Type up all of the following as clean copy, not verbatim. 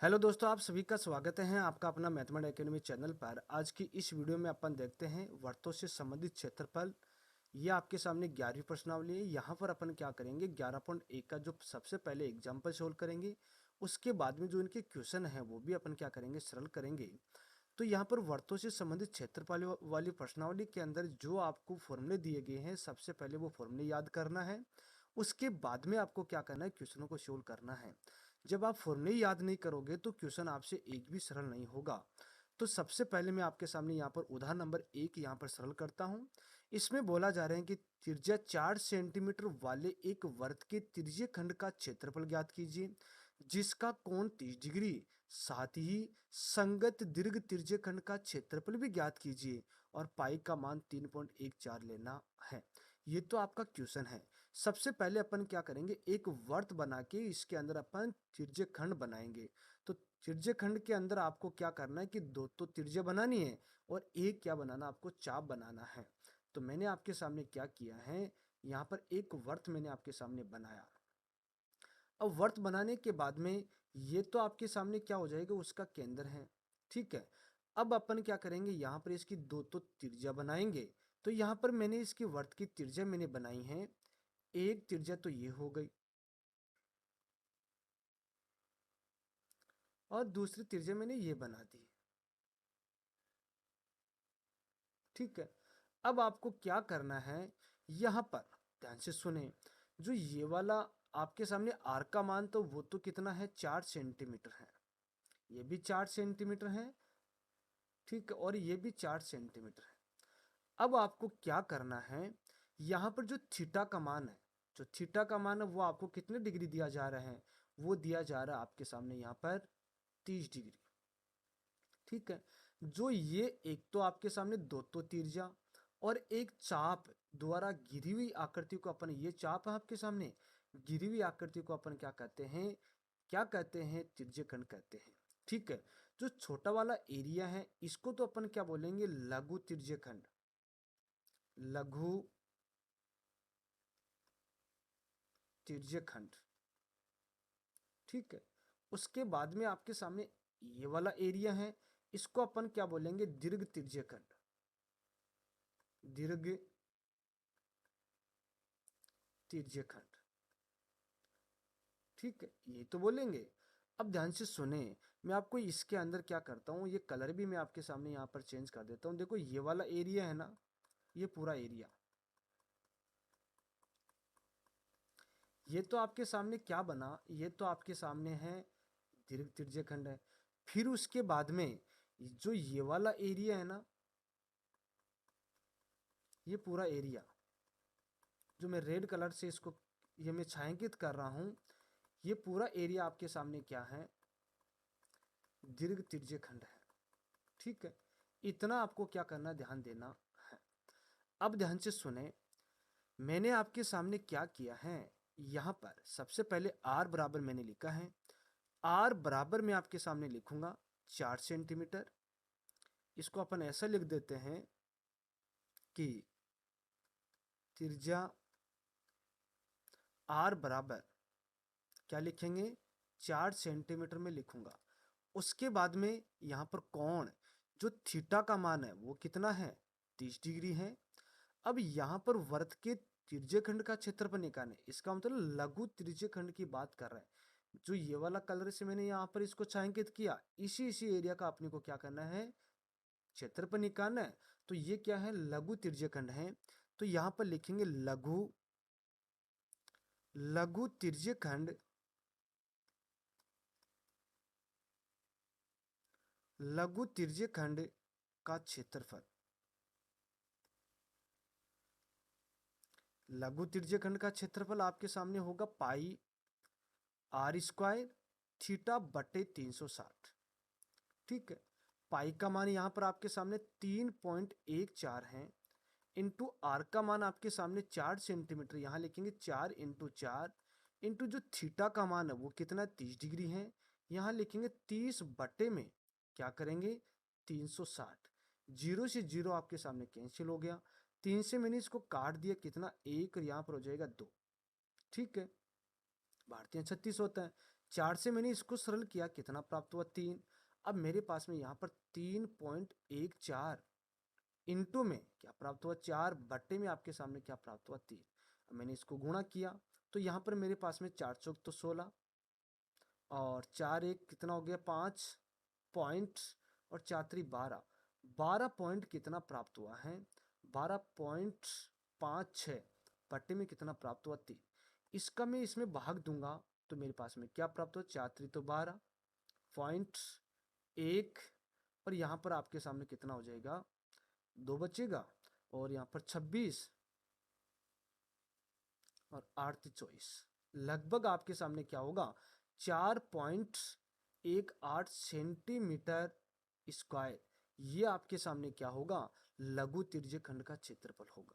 Hello दोस्तों, आप सभी का स्वागत है आपका अपना मैथमेटिक्स एकेडमी चैनल पर। आज की इस वीडियो में अपन देखते हैं वर्तों से संबंधित क्षेत्रफल। ये आपके सामने 11वीं प्रश्नावली है। यहाँ पर अपन क्या करेंगे, 11.1 का जो सबसे पहले एग्जाम्पल सोल्व करेंगे, उसके बाद में जो इनके क्वेश्चन है वो भी अपन क्या करेंगे, सरल करेंगे। तो यहाँ पर वर्तों से संबंधित क्षेत्रफल वाली प्रश्नावली के अंदर जो आपको फॉर्मूले दिए गए हैं, सबसे पहले वो फॉर्मूले याद करना है। उसके बाद में आपको क्या करना है, क्वेश्चनों को सोल्व करना है। जब आप फॉर्मूले याद नहीं करोगे तो क्वेश्चन आपसे एक भी सरल नहीं होगा। तो सबसे पहले मैं आपके सामने यहाँ पर उदाहरण नंबर 1 यहाँ पर सरल करता हूँ। इसमें बोला जा रहा है कि त्रिज्या 4 सेंटीमीटर वाले एक वृत्त के त्रिज्य खंड का क्षेत्रफल ज्ञात कीजिए, जिसका कोण 30 डिग्री। साथ ही संगत दीर्घ त्रिज्य खंड का क्षेत्रफल भी ज्ञात कीजिए और पाई का मान 3.14 लेना है। ये तो आपका क्वेश्चन है। सबसे पहले अपन क्या करेंगे, एक वर्त बना के इसके अंदर अपन त्रिज्य खंड बनाएंगे। तो त्रिज्य खंड के अंदर आपको क्या करना है कि दो तो त्रिज्या बनानी है और एक क्या बनाना, आपको चाप बनाना है। तो मैंने आपके सामने क्या किया है, यहाँ पर एक वर्त मैंने आपके सामने बनाया। अब वर्त बनाने के बाद में ये तो आपके सामने क्या हो जाएगा, उसका केंद्र है। ठीक है। अब अपन क्या करेंगे, यहाँ पर इसकी दो तो त्रिज्या बनाएंगे। तो यहाँ पर मैंने इसकी वर्त की त्रिज्या मैंने बनाई है। एक त्रिज्या तो ये हो गई और दूसरी त्रिज्या मैंने ये बना दी। ठीक है। अब आपको क्या करना है, यहां पर ध्यान से सुने। जो ये वाला आपके सामने आर का मान, तो वो तो कितना है, 4 सेंटीमीटर है। ये भी 4 सेंटीमीटर है। ठीक है। और ये भी 4 सेंटीमीटर है। अब आपको क्या करना है, यहां पर जो थीटा का मान है, जो थीटा का मान है वो आपको कितने डिग्री दिया जा रहा है, वो दिया जा रहा है आपके सामने यहाँ पर 30 डिग्री। ठीक है। जो ये एक तो आपके सामने दो तो तिरछा और एक चाप द्वारा गिरी हुई आकृति को अपन, ये चाप है आपके सामने, गिरी हुई आकृति को अपन क्या कहते हैं, क्या कहते हैं, तिर्यकखंड कहते हैं। ठीक है। जो छोटा वाला एरिया है इसको तो अपन क्या बोलेंगे, लघु तिर्यकखंड, लघु तिर्यकखंड। ठीक है। उसके बाद में आपके सामने ये वाला एरिया है, इसको अपन क्या बोलेंगे, दीर्घ तिर्यकखंड, दीर्घ तिर्यकखंड। ठीक है, ये तो बोलेंगे। अब ध्यान से सुने, मैं आपको इसके अंदर क्या करता हूँ, ये कलर भी मैं आपके सामने यहाँ पर चेंज कर देता हूँ। देखो ये वाला एरिया है ना, ये पूरा एरिया, ये तो आपके सामने क्या बना, ये तो आपके सामने है दीर्घ तिर्यकखंड है। फिर उसके बाद में जो ये वाला एरिया है ना, ये पूरा एरिया, जो मैं रेड कलर से इसको ये मैं छायांकित कर रहा हूँ, ये पूरा एरिया आपके सामने क्या है, दीर्घ तिर्यकखंड है। ठीक है। इतना आपको क्या करना, ध्यान देना है। अब ध्यान से सुने, मैंने आपके सामने क्या किया है, यहां पर सबसे पहले आर बराबर मैंने लिखा है। आर बराबर मैं आपके सामने लिखूंगा 4 सेंटीमीटर। इसको अपन ऐसा लिख देते हैं कि त्रिज्या आर बराबर क्या लिखेंगे, 4 सेंटीमीटर में लिखूंगा। उसके बाद में यहां पर कोण, जो थीटा का मान है वो कितना है, 30 डिग्री है। अब यहाँ पर वर्त के त्रिज्यखंड का क्षेत्रफल निकालना है, इसका मतलब लघु त्रिज्यखंड की बात कर रहा है। जो ये वाला कलर से मैंने यहाँ पर इसको छायांकित किया, इसी एरिया का अपने को क्या करना है, क्षेत्रफल निकालना है। तो ये क्या है, लघु त्रिज्यखंड है। तो यहाँ पर लिखेंगे लघु, लघु त्रिज्यखंड, लघु त्रिज्यखंड का क्षेत्रफल, लघु त्रिज्यखंड का क्षेत्रफल आपके सामने होगा पाई आर स्क्वायर थीटा बटे 360। ठीक है। पाई का मान यहाँ पर आपके सामने 3.14 है, इंटू आर का मान आपके सामने 4 सेंटीमीटर, यहाँ लिखेंगे 4 इंटू 4, इंटू जो थीटा का मान है वो कितना 30 डिग्री है, यहाँ लिखेंगे 30 बटे में क्या करेंगे, 360। जीरो से जीरो आपके सामने कैंसिल हो गया, 3 से मैंने इसको काट दिया, कितना एक, और यहाँ पर हो जाएगा 2। ठीक है। भारतीय 36 होता है, 4 से मैंने इसको सरल किया, कितना प्राप्त हुआ 3। अब मेरे पास में यहाँ पर 3.14 इंटू में क्या प्राप्त हुआ 4 बट्टे में आपके सामने क्या प्राप्त हुआ 3। अब मैंने इसको गुणा किया तो यहाँ पर मेरे पास में 4 चौक तो 16 और 4 एक कितना हो गया 5 पॉइंट और 4 3 12। 12 पॉइंट कितना प्राप्त हुआ है 12.56 बट्टे में कितना प्राप्त हुआ 3। इसका मैं इसमें भाग दूंगा तो मेरे पास में क्या प्राप्त हुआ 4 3 तो 12 पॉइंट 1 और यहाँ पर आपके सामने कितना हो जाएगा 2 बचेगा और यहाँ पर 26 और 8 24 लगभग आपके सामने क्या होगा 4.18 सेंटीमीटर स्क्वायर। ये आपके सामने क्या होगा लघु त्रिज्यखंड का क्षेत्रफल होगा।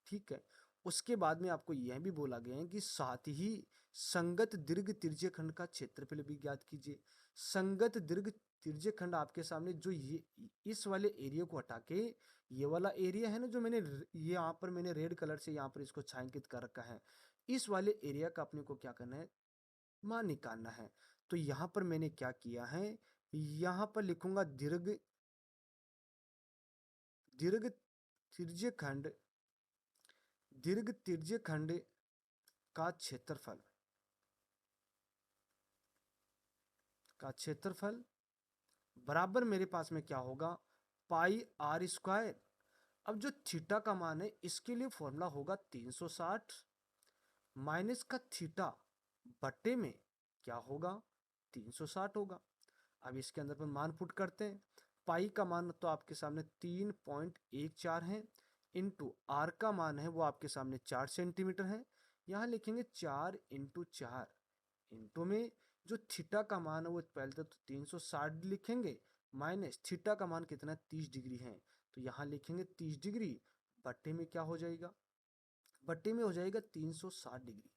ठीक है, उसके बाद में आपको यह भी बोला गया है कि साथ ही संगत दीर्घ त्रिज्यखंड का क्षेत्रफल भी ज्ञात कीजिए। संगत दीर्घ त्रिज्यखंड आपके सामने जो ये इस वाले एरिया को हटा के ये वाला एरिया है ना जो मैंने ये यहाँ पर मैंने रेड कलर से यहाँ पर इसको छायांकित कर रखा है, इस वाले एरिया का अपने को क्या करना है मान निकालना है। तो यहाँ पर मैंने क्या किया है यहाँ पर लिखूंगा दीर्घ दीर्घ त्रिज्यखंड दीर्घ त्रिज्यखंड का क्षेत्रफल बराबर मेरे पास में क्या होगा पाई आर स्क्वायर। अब जो थीटा का मान है इसके लिए फॉर्मूला होगा 360 माइनस का थीटा बट्टे में क्या होगा 360 होगा। अब इसके अंदर पर मान पुट करते हैं। पाई का मान तो आपके सामने 3.14 है इंटू आर का मान है वो आपके सामने 4 सेंटीमीटर है। यहाँ लिखेंगे 4 इंटू 4 इंटू में जो थीटा का मान है वो पहले तो 360 लिखेंगे माइनस थीटा का मान कितना 30 डिग्री है तो यहाँ लिखेंगे 30 डिग्री बट्टे में क्या हो जाएगा बट्टे में हो जाएगा 360 डिग्री।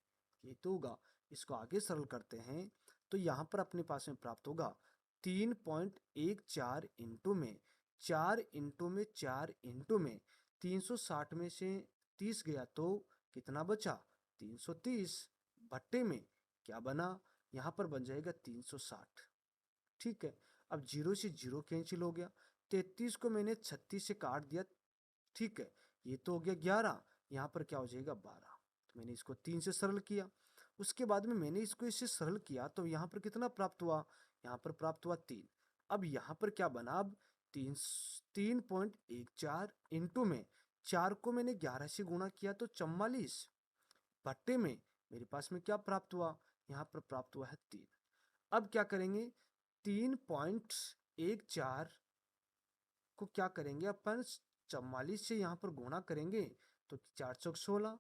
ये तो होगा, इसको आगे सरल करते हैं तो यहाँ पर अपने पास में प्राप्त होगा 3.14 इंटू में 4 इंटू में 4 इंटू में 360 में से 30 गया तो कितना बचा 330 बट्टे में क्या बना यहाँ पर बन जाएगा 360। ठीक है, अब जीरो से जीरो कैंसिल हो गया 33 को मैंने 36 से काट दिया। ठीक है, ये तो हो गया 11, यहाँ पर क्या हो जाएगा 12। तो मैंने इसको 3 से सरल किया, उसके बाद में मैंने इसको इससे सरल किया तो यहाँ पर कितना प्राप्त हुआ यहाँ पर प्राप्त हुआ 3। अब यहाँ पर क्या बना अब 3.14 इंटू में 4 को मैंने 11 से गुणा किया तो 44 बट्टे में मेरे पास में क्या प्राप्त हुआ यहाँ पर प्राप्त हुआ है 3। अब क्या करेंगे 3.14 को क्या करेंगे अपन 44 से यहाँ पर गुणा करेंगे तो 4 चौक 16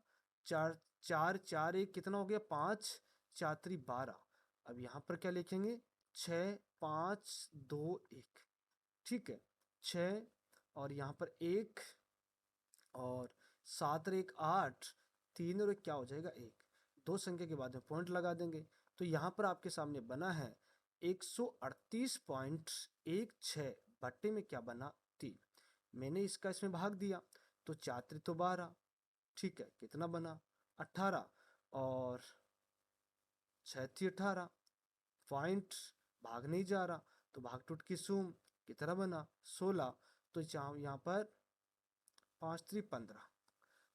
4 4 4 1 कितना हो गया 5 4 3 12। अब यहाँ पर क्या लिखेंगे 6 5 2 1। ठीक है, 6 और यहाँ पर 1 और 7 और 1 8 3 और 1 क्या हो जाएगा 1। दो संख्या के बाद में पॉइंट लगा देंगे तो यहाँ पर आपके सामने बना है 138.16 बट्टे में क्या बना 3। मैंने इसका इसमें भाग दिया तो 4 3 तो 12। ठीक है, कितना बना 18 और 6 3 18 पॉइंट भाग नहीं जा रहा तो भाग टूट की सूम कितना बना 16। तो यहाँ पर 5 3 15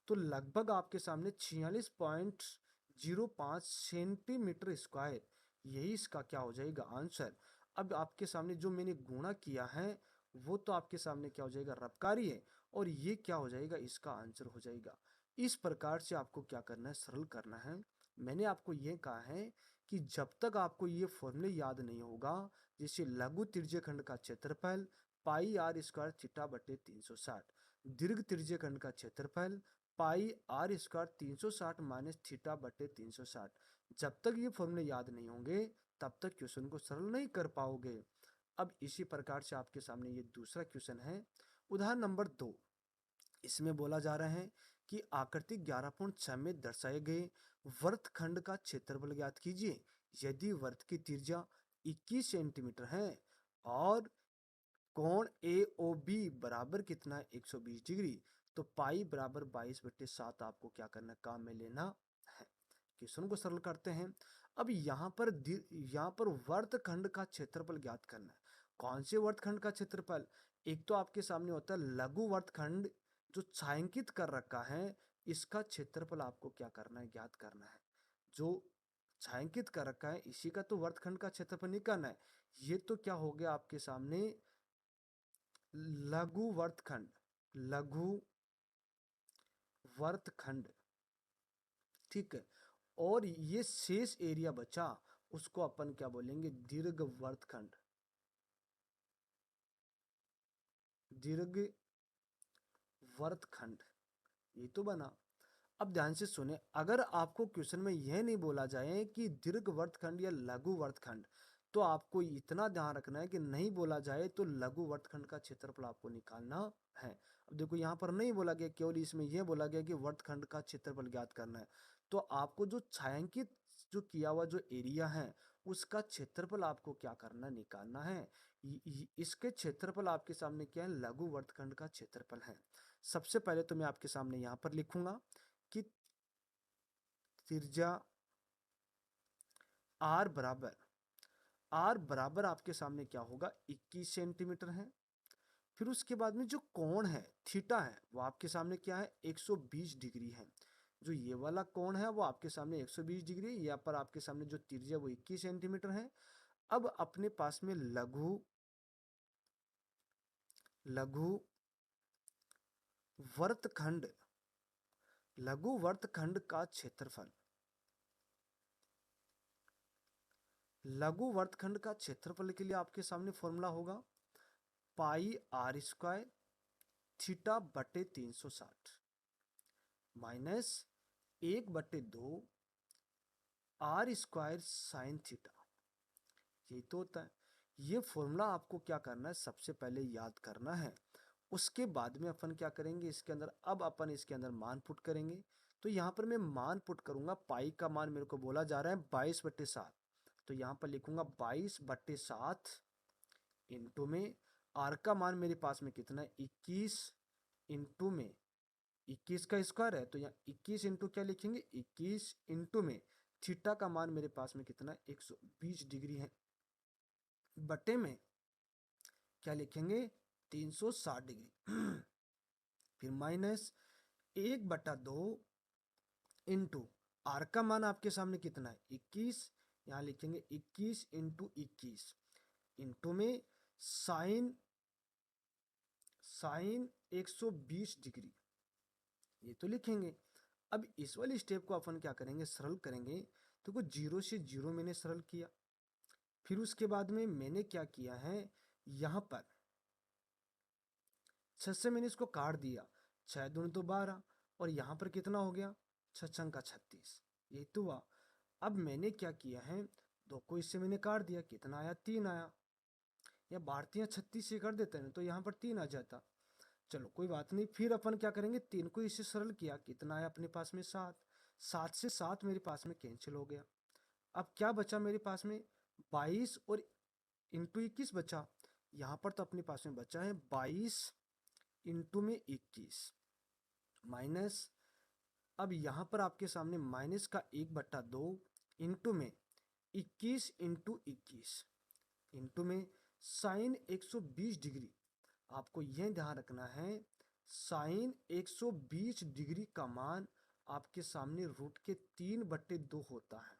तो लगभग आपके सामने 46.05 सेंटीमीटर स्क्वायर यही इसका क्या हो जाएगा आंसर। अब आपके सामने जो मैंने गुणा किया है वो तो आपके सामने क्या हो जाएगा रबकारी है और ये क्या हो जाएगा इसका आंसर हो जाएगा। इस प्रकार से आपको क्या करना है सरल करना है। मैंने आपको ये कहा है कि जब तक आपको ये फॉर्मूले याद नहीं होगा जैसे लघु त्रिज्यखंड का क्षेत्रफल पाई आर स्क्वायर थीटा बटे 360, दीर्घ त्रिज्यखंड का क्षेत्रफल पाई आर स्क्वायर 360 माइनस थीटा बटे 360, जब तक ये फॉर्मूले याद नहीं होंगे तब तक क्वेश्चन को सरल नहीं कर पाओगे। अब इसी प्रकार से आपके सामने ये दूसरा क्वेश्चन है उदाहरण नंबर 2। इसमें बोला जा रहा है कि आकृति 11.6 में दर्शाए गए वर्तखंड का क्षेत्रफल ज्ञात कीजिए। यदि वर्त की त्रिज्या 21 सेंटीमीटर है और कोण ए ओ बी बराबर कितना है 120 डिग्री तो पाई बराबर 22/7 आपको क्या करना काम में लेना है। क्वेश्चन को सरल करते हैं। अब यहाँ पर वर्तखंड का क्षेत्रफल ज्ञात करना है। कौन से वर्तखंड का क्षेत्रफल? एक तो आपके सामने होता है लघु वर्तखंड जो छायांकित कर रखा है, इसका क्षेत्रफल आपको क्या करना है, ज्ञात करना है। जो छायांकित कर रखा है इसी का तो वर्तखंड का क्षेत्रफल निकालना है। ये तो क्या हो गया आपके सामने लघु वर्तखंड, लघु वर्तखंड, ठीक है। और ये शेष एरिया बचा उसको अपन क्या बोलेंगे, दीर्घ वर्तखंड, दीर्घ वर्तखंड। ये तो बना। अब ध्यान से सुने, अगर आपको क्वेश्चन में यह नहीं बोला जाए कि दीर्घ वर्तखंड या लघु वर्तखंड, तो आपको इतना ध्यान रखना है कि नहीं बोला जाए तो लघु वर्तखंड का क्षेत्रफल आपको निकालना है। अब देखो यहाँ पर नहीं बोला गया, केवल इसमें यह बोला गया कि वर्तखंड का क्षेत्रफल ज्ञात करना है। तो आपको जो छायांकित जो किया हुआ जो एरिया है उसका क्षेत्रफल आपको क्या करना, निकालना है। इसके क्षेत्रफल आपके सामने क्या है, लघु वर्तखंड का क्षेत्रफल है। सबसे पहले तो मैं आपके सामने यहाँ पर लिखूंगा कि त्रिज्या आर बराबर आपके सामने क्या होगा, 21 सेंटीमीटर है। फिर उसके बाद में जो कोण है थीटा है वो आपके सामने क्या है, 120 डिग्री है। जो ये वाला कोण है वो आपके सामने 120 डिग्री, यहाँ पर आपके सामने जो त्रिज्या वो 21 सेंटीमीटर है। अब अपने पास में लघु वर्तखंड, लघु वर्तखंड का क्षेत्रफल, लघु वर्तखंड का क्षेत्रफल के लिए आपके सामने फॉर्मूला होगा पाई आर स्क्वायर थीटा बटे 360 minus 1/2 R square sine theta. ये तो होता है। ये फॉर्मूला आपको क्या करना है, सबसे पहले याद करना है। उसके बाद में अपन क्या करेंगे इसके अंदर, अब अपन इसके अंदर मान पुट करेंगे। तो यहाँ पर मैं मान पुट करूंगा, पाई का मान मेरे को बोला जा रहा है 22/7, तो यहाँ पर लिखूंगा 22/7 इंटू में आर का मान मेरे पास में कितना है, 21 इंटू में 21 का स्क्वायर है, तो यहाँ 21 इंटू क्या लिखेंगे, 21 इंटू में थीटा का मान मेरे पास में कितना है, 120 डिग्री है, बटे में क्या लिखेंगे, 360 डिग्री। फिर माइनस 1/2 इंटू आर का मान आपके सामने कितना है, 21, यहाँ लिखेंगे 21 इंटू 21 इंटू में साइन 120 डिग्री, ये तो लिखेंगे। अब इस वाली स्टेप को अपन क्या करेंगे, सरल करेंगे। तो को 0 से 0 मैंने सरल किया। फिर उसके बाद में मैंने क्या किया है, यहाँ पर 6 से मैंने इसको काट दिया, 6 दूनी तो 12, और यहाँ पर कितना हो गया, 6 का 36, ये तो हुआ। अब मैंने क्या किया है, 2 को इससे मैंने काट दिया, कितना आया, 3 आया। या भारतीय 36 से कर देते हैं तो यहाँ पर 3 आ जाता। चलो कोई बात नहीं, फिर अपन क्या करेंगे, 3 को इससे सरल किया, कितना आया अपने पास में 7, 7 से 7 मेरे पास में कैंसिल हो गया। अब क्या बचा मेरे पास में, 22 और इंटू 21 बचा। यहाँ पर तो अपने पास में बचा है 22 इंटू में 21 माइनस, अब यहाँ पर आपके सामने माइनस का 1/2 इंटू में 21 इंटू 21 इंटू में साइन 120 डिग्री। आपको यह ध्यान रखना है, साइन 120 डिग्री का मान आपके सामने रूट के 3/2 होता है।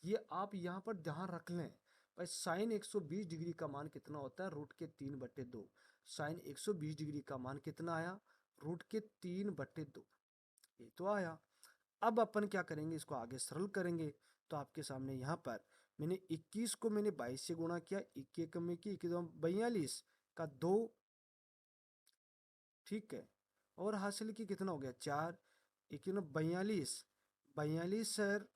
ये आप यहाँ पर ध्यान रख लें भाई, साइन 120 डिग्री का मान कितना होता है, रूट के 3/2। साइन 120 डिग्री का मान कितना आया, रूट के 3/2, ये तो आया। अब अपन क्या करेंगे, इसको आगे सरल करेंगे। तो आपके सामने यहाँ पर मैंने 21 को मैंने 22 से गुणा किया, 21 में की 42 का 2, ठीक है, और हासिल की कितना हो गया 4, 42 42 सर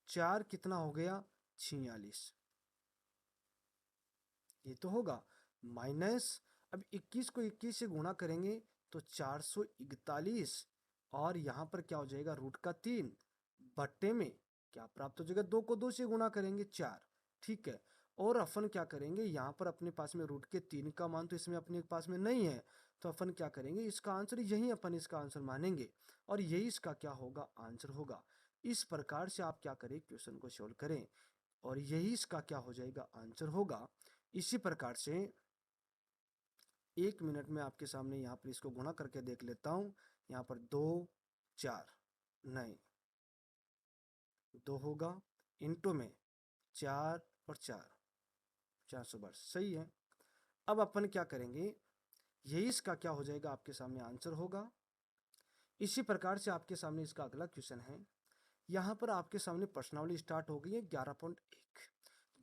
4 कितना हो गया 46, ये तो होगा। माइनस, अब 21 को 21 से गुणा करेंगे तो 441, और यहाँ पर क्या हो जाएगा, रूट का 3 बट्टे में क्या प्राप्त हो जाएगा, 2 को 2 से गुणा करेंगे 4, ठीक है। और अपन क्या करेंगे, यहाँ पर अपने पास में रूट के 3 का मान तो इसमें अपने पास में नहीं है, तो अपन क्या करेंगे, इसका आंसर यही अपन इसका आंसर मानेंगे और यही इसका क्या होगा, आंसर होगा। इस प्रकार से आप क्या करें, क्वेश्चन को सोल्व करें और यही इसका क्या हो जाएगा, आंसर होगा। इसी प्रकार से 1 मिनट में आपके सामने यहाँ पर इसको गुणा करके देख लेता हूँ। यहाँ पर 2 4 नहीं 2 होगा, इंटू में 4 और 4 412 सही है। अब अपन क्या करेंगे, यही इसका क्या हो जाएगा, आपके सामने आंसर होगा। इसी प्रकार से आपके सामने इसका अगला क्वेश्चन है। यहाँ पर आपके सामने प्रश्नावली स्टार्ट हो गई है 11.1।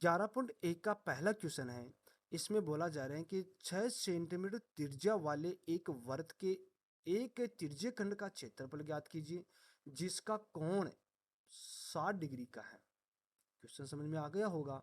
11.1 का पहला क्वेश्चन है। इसमें बोला जा रहा है कि 6 सेंटीमीटर त्रिज्या वाले एक वृत्त के एक त्रिज्य खंड का क्षेत्रफल ज्ञात कीजिए जिसका कोण 60 डिग्री का है। क्वेश्चन समझ में आ गया होगा।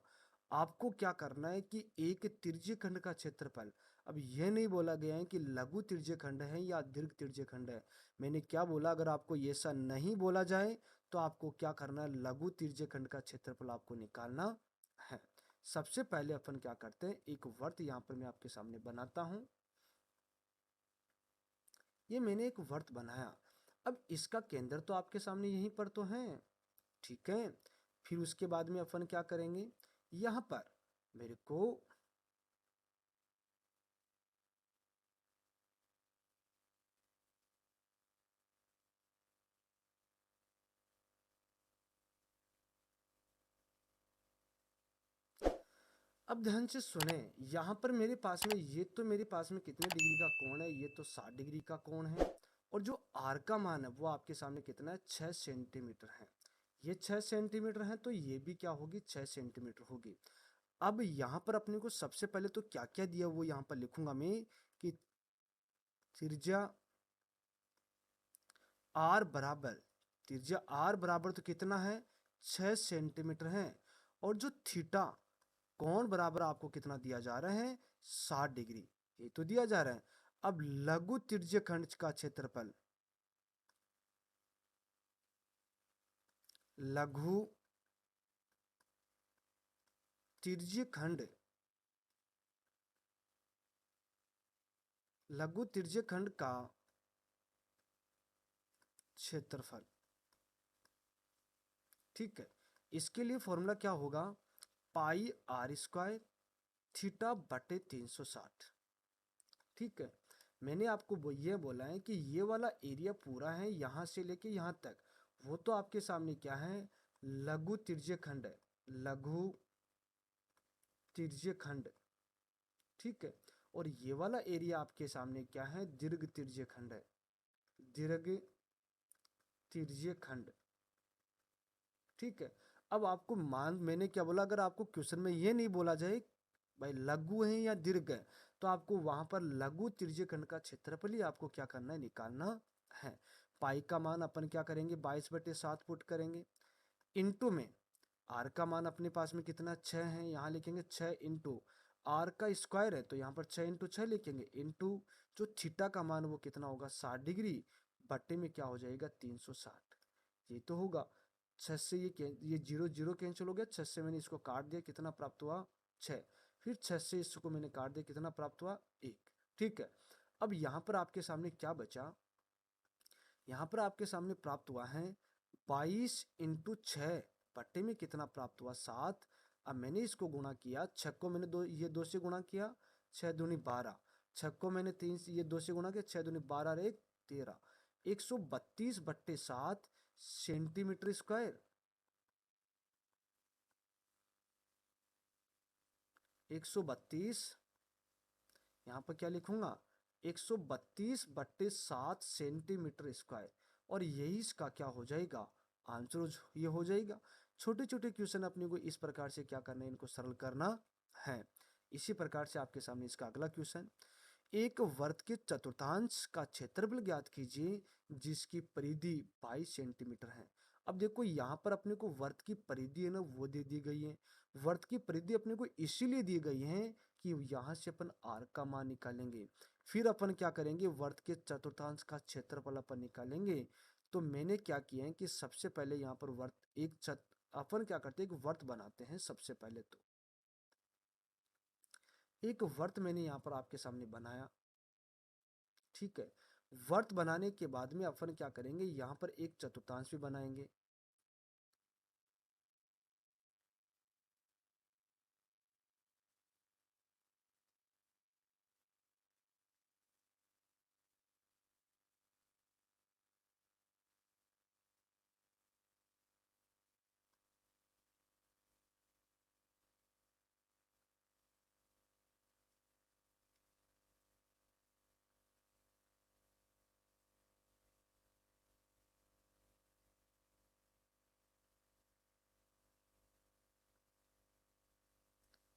आपको क्या करना है कि एक त्रिज्य खंड का क्षेत्रफल, अब यह नहीं बोला गया है कि लघु त्रिज्य खंड है या दीर्घ त्रिज्य खंड है। मैंने क्या बोला, अगर आपको ऐसा नहीं बोला जाए तो आपको क्या करना है, लघु त्रिज्य खंड का क्षेत्रफल आपको निकालना है। सबसे पहले अपन क्या करते हैं, एक वर्त यहाँ पर मैं आपके सामने बनाता हूं। ये मैंने एक वर्त बनाया। अब इसका केंद्र तो आपके सामने यहीं पर तो है, ठीक है। फिर उसके बाद में अपन क्या करेंगे, यहां पर मेरे को अब ध्यान से सुने, यहाँ पर मेरे पास में ये तो मेरे पास में कितने डिग्री का कोण है, ये तो 60 डिग्री का कोण है। और जो आर का मान है वो आपके सामने कितना है, 6 सेंटीमीटर है। ये 6 सेंटीमीटर है तो ये भी क्या होगी, 6 सेंटीमीटर होगी। अब यहाँ पर अपने को सबसे पहले तो क्या क्या दिया वो यहाँ पर लिखूंगा मैं, कि त्रिज्या आर बराबर, त्रिज्या आर बराबर तो कितना है, 6 सेंटीमीटर है। और जो थीटा कोण बराबर आपको कितना दिया जा रहा है, 60 डिग्री, ये तो दिया जा रहा है। अब लघु त्रिज्य खंड का क्षेत्रफल, लघु त्रिज्य खंड, लघु त्रिज्य खंड का क्षेत्रफल, ठीक है। इसके लिए फॉर्मूला क्या होगा, पाई आर स्क्वायर थीटा बटे 360, ठीक है। मैंने आपको ये बोला है कि ये वाला एरिया पूरा है यहाँ से लेके यहाँ तक, वो तो आपके सामने क्या है, लघु त्रिज्य खंड है, लघु त्रिज्य खंड, ठीक है। और ये वाला एरिया आपके सामने क्या है, दीर्घ त्रिज्य खंड है, दीर्घ त्रिज्य खंड, ठीक है। अब आपको मान, मैंने क्या बोला, अगर आपको क्वेश्चन में ये नहीं बोला जाए भाई लघु है या दीर्घ है, तो आपको वहां पर लघु त्रिज्य खंड का क्षेत्रफल ही आपको क्या करना है, निकालना है। पाई का मान अपन क्या करेंगे, 22/7 पुट करेंगे, इंटू में आर का मान अपने पास में कितना, 6 है, यहाँ लिखेंगे 6 इंटू आर का स्क्वायर है तो यहाँ पर 6 इंटू 6 लिखेंगे, इंटू जो थीटा का मान वो कितना होगा, 60 डिग्री, बट्टे में क्या हो जाएगा, 360, ये तो होगा। 6 से ये जीरो जीरो कैंसिल हो गया, 6 से मैंने इसको काट दिया, कितना प्राप्त हुआ, 6। फिर 6 से इसको मैंने काट दिया, कितना प्राप्त हुआ, 1, ठीक है। अब यहाँ पर आपके सामने क्या बचा, यहाँ पर आपके सामने प्राप्त हुआ है 22 इंटू 6, पट्टे में कितना प्राप्त हुआ, 7। अब मैंने इसको गुणा किया, 6 को मैंने ये 2 से गुणा किया, 6 दूनी 12, 6 को मैंने 3 से ये 2 से गुणा किया, 6 दूनी 12 और 1 13, 132/7 सेंटीमीटर स्क्वायर, 132, यहाँ पर क्या लिखूंगा, 132/7 सेंटीमीटर स्क्वायर, और यही इसका क्या हो जाएगा, आंसर ये हो जाएगा। छोटे छोटे क्वेश्चन अपने को इस प्रकार से क्या करना है, इनको सरल करना है। इसी प्रकार से आपके सामने इसका अगला क्वेश्चन, एक वर्त के चतुर्थांश का क्षेत्रफल ज्ञात कीजिए जिसकी परिधि 22 सेंटीमीटर है। अब देखो यहाँ पर अपने को वर्त की परिधि है ना वो दे दी गई है। वर्त की परिधि अपने को इसीलिए दी गई है कि यहाँ से अपन आर का मान निकालेंगे, फिर अपन क्या करेंगे, वर्त के चतुर्थांश का क्षेत्रफल अपन निकालेंगे। तो मैंने क्या किया है कि सबसे पहले यहाँ पर वर्त अपन क्या करते हैं, एक वर्त बनाते हैं सबसे पहले। तो एक वर्त मैंने यहाँ पर आपके सामने बनाया, ठीक है। वर्त बनाने के बाद में अपन क्या करेंगे, यहाँ पर एक चतुर्थांश भी बनाएंगे।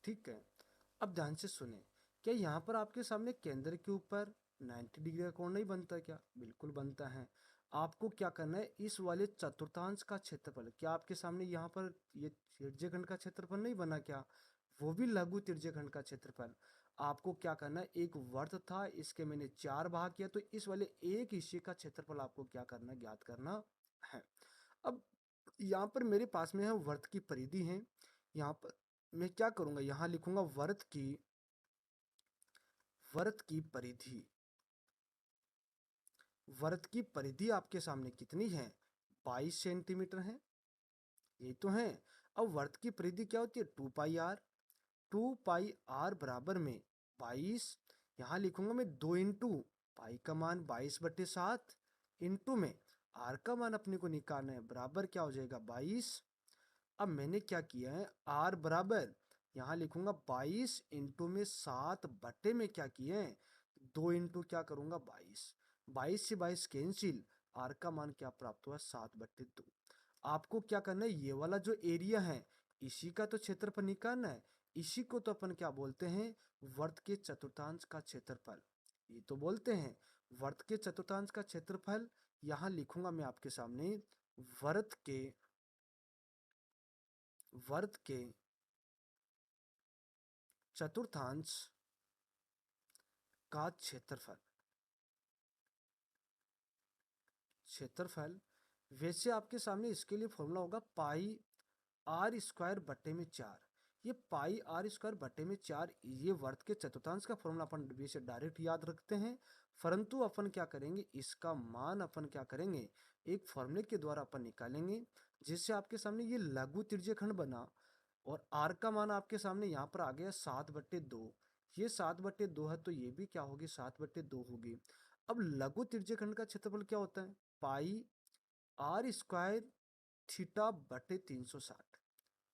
ठीक है, अब ध्यान से सुने, क्या यहाँ पर आपके सामने केंद्र के ऊपर 90 डिग्री का कोण नहीं बनता क्या? बिल्कुल बनता है। आपको क्या करना है, इस वाले चतुर्थांश का क्षेत्रफल, क्या आपके सामने यहाँ पर ये त्रिज्यखंड का क्षेत्रफल नहीं बना क्या? वो भी लघु त्रिज्यखंड का क्षेत्रफल। आपको क्या करना है, एक वर्त था, इसके मैंने 4 भाग किया, तो इस वाले एक हिस्से का क्षेत्रफल आपको क्या करना है, ज्ञात करना है। अब यहाँ पर मेरे पास में है वर्त की परिधि है। यहाँ पर मैं क्या करूंगा, यहाँ लिखूंगा वर्त की परिधि। वर्त की परिधि आपके सामने कितनी है, 22 सेंटीमीटर है, यही तो है। अब वर्त की परिधि क्या होती है, 2 पाई आर। 2 पाई आर बराबर में 22, यहाँ लिखूंगा मैं 2 इंटू पाई का मान 22/7 इंटू में आर का मान अपने को निकालना है, बराबर क्या हो जाएगा, 22। अब मैंने क्या किया है, आर बराबर यहाँ लिखूंगा 22 इंटू में 7 बटे में क्या किए हैं, 2 इंटू क्या करूंगा, 22। 22 से 22 कैंसिल, आर का मान क्या प्राप्त हुआ, 7/2। आपको क्या करना है, ये वाला जो एरिया है इसी का तो क्षेत्रफल निकालना है। इसी को तो अपन क्या बोलते हैं, वर्त के चतुर्थांश का क्षेत्रफल, ये तो बोलते हैं वर्त के चतुर्थांश का क्षेत्रफल। यहाँ लिखूंगा मैं आपके सामने वर्त के वर्त के चतुर्थांश का क्षेत्रफल। क्षेत्रफल वैसे आपके सामने इसके लिए फॉर्मूला होगा पाई आर स्क्वायर बटे में 4। ये पाई आर स्क्वायर बटे में 4, ये वर्त के चतुर्थांश का फॉर्मूला अपन वैसे डायरेक्ट याद रखते हैं, परंतु अपन क्या करेंगे, इसका मान अपन क्या करेंगे, एक फॉर्मूले के द्वारा अपन निकालेंगे, जिससे आपके सामने ये लघु त्रिज्यखंड बना। और आर का मान आपके सामने यहाँ पर आ गया 7/2। ये 7/2 है, तो ये भी क्या होगी, 7/2 होगी। अब लघु त्रिज्यखंड का क्षेत्रफल क्या होता है, पाई आर स्क्वायर थीटा बटे 360,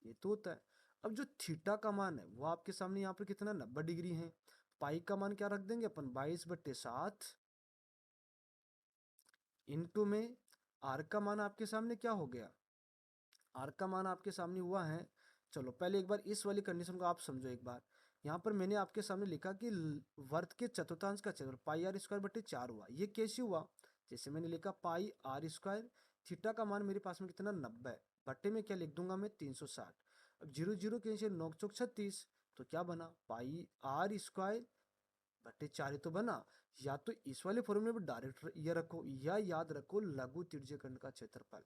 ये तो होता है। अब जो थीटा का मान है वो आपके सामने यहाँ पर कितना, 90 डिग्री है। पाई का मान क्या रख देंगे अपन, 22/7 इंटू में आर का मान आपके सामने क्या हो गया, आर का मान आपके सामने हुआ है। चलो पहले एक बार इस वाली कंडीशन को आप समझो एक बार। यहाँ पर मैंने आपके सामने लिखा कि वर्त के चतुर्थांश का क्षेत्रफल पाई आर स्क्वायर बटे 4 हुआ। ये कैसे हुआ, जैसे मैंने लिखा पाई आर स्क्वायर, थीटा का मान मेरे पास में कितना, 90, बटे में क्या लिख दूंगा मैं, 360। अब 0 0 के नौक चौक 36, तो क्या बना, पाई आर स्क्वायर बटे 4 ही तो बना। या तो इस वाले फॉर्मूले में डायरेक्ट ये रखो, या याद रखो लघु त्रिज्यखंड का क्षेत्रफल।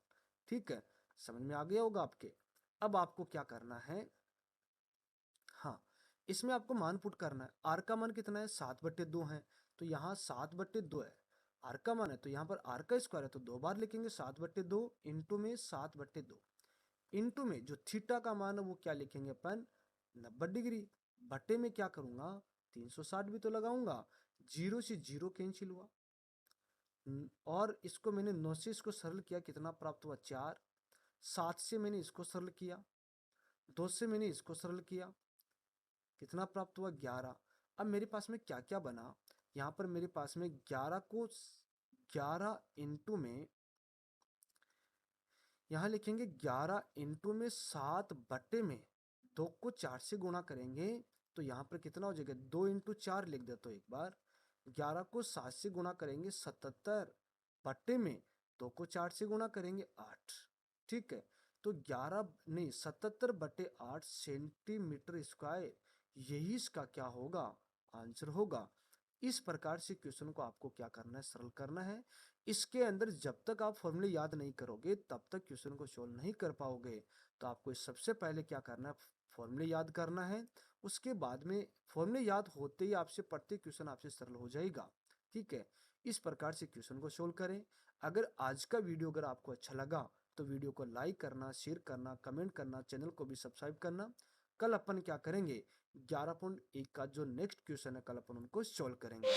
ठीक है, समझ में आ गया होगा आपके। अब आपको क्या करना है, हाँ, इसमें आपको मान पुट करना है। आर का मान कितना है, 7/2 है, तो यहाँ 7/2 है। आर का मान है तो यहाँ पर आर का स्क्वायर है, तो 2 बार लिखेंगे, 7/2 इंटू में 7/2 इंटू में जो थीटा का मान है वो क्या लिखेंगे अपन, 90 डिग्री, बटे में क्या करूंगा, 360 भी तो लगाऊंगा। 0 से 0 कैंसिल हुआ, और इसको मैंने 9 से इसको सरल किया, कितना प्राप्त हुआ, 4। 7 से मैंने इसको सरल किया, 2 से मैंने इसको सरल किया, कितना प्राप्त हुआ, 11। अब मेरे पास में क्या क्या बना, यहाँ पर मेरे पास में 11 इंटू में, यहाँ लिखेंगे 11 इंटू में 7/2 2 को 4 से गुणा करेंगे, तो यहाँ पर कितना हो जाएगा, 2 इंटू 4 लिख देता हूँ एक बार। 11 को 7 से गुणा करेंगे 77/2 2 को 4 से गुणा करेंगे 8। ठीक है, तो 11 नहीं 77/8 सेंटीमीटर स्क्वायर, यही इसका क्या होगा, आंसर होगा। इस प्रकार से क्वेश्चन को आपको क्या करना है, सरल करना है। इसके अंदर जब तक आप फॉर्मूले याद नहीं करोगे तब तक क्वेश्चन को सोल्व नहीं कर पाओगे। तो आपको सबसे पहले क्या करना है, फॉर्मूले याद करना है। उसके बाद में फॉर्मूले याद होते ही आपसे प्रत्येक क्वेश्चन आपसे सरल हो जाएगा। ठीक है, इस प्रकार से क्वेश्चन को सोल्व करें। अगर आज का वीडियो अगर आपको अच्छा लगा तो वीडियो को लाइक करना, शेयर करना, कमेंट करना, चैनल को भी सब्सक्राइब करना। कल अपन क्या करेंगे, 11.1 का जो नेक्स्ट क्वेश्चन है कल अपन उनको सोल्व करेंगे।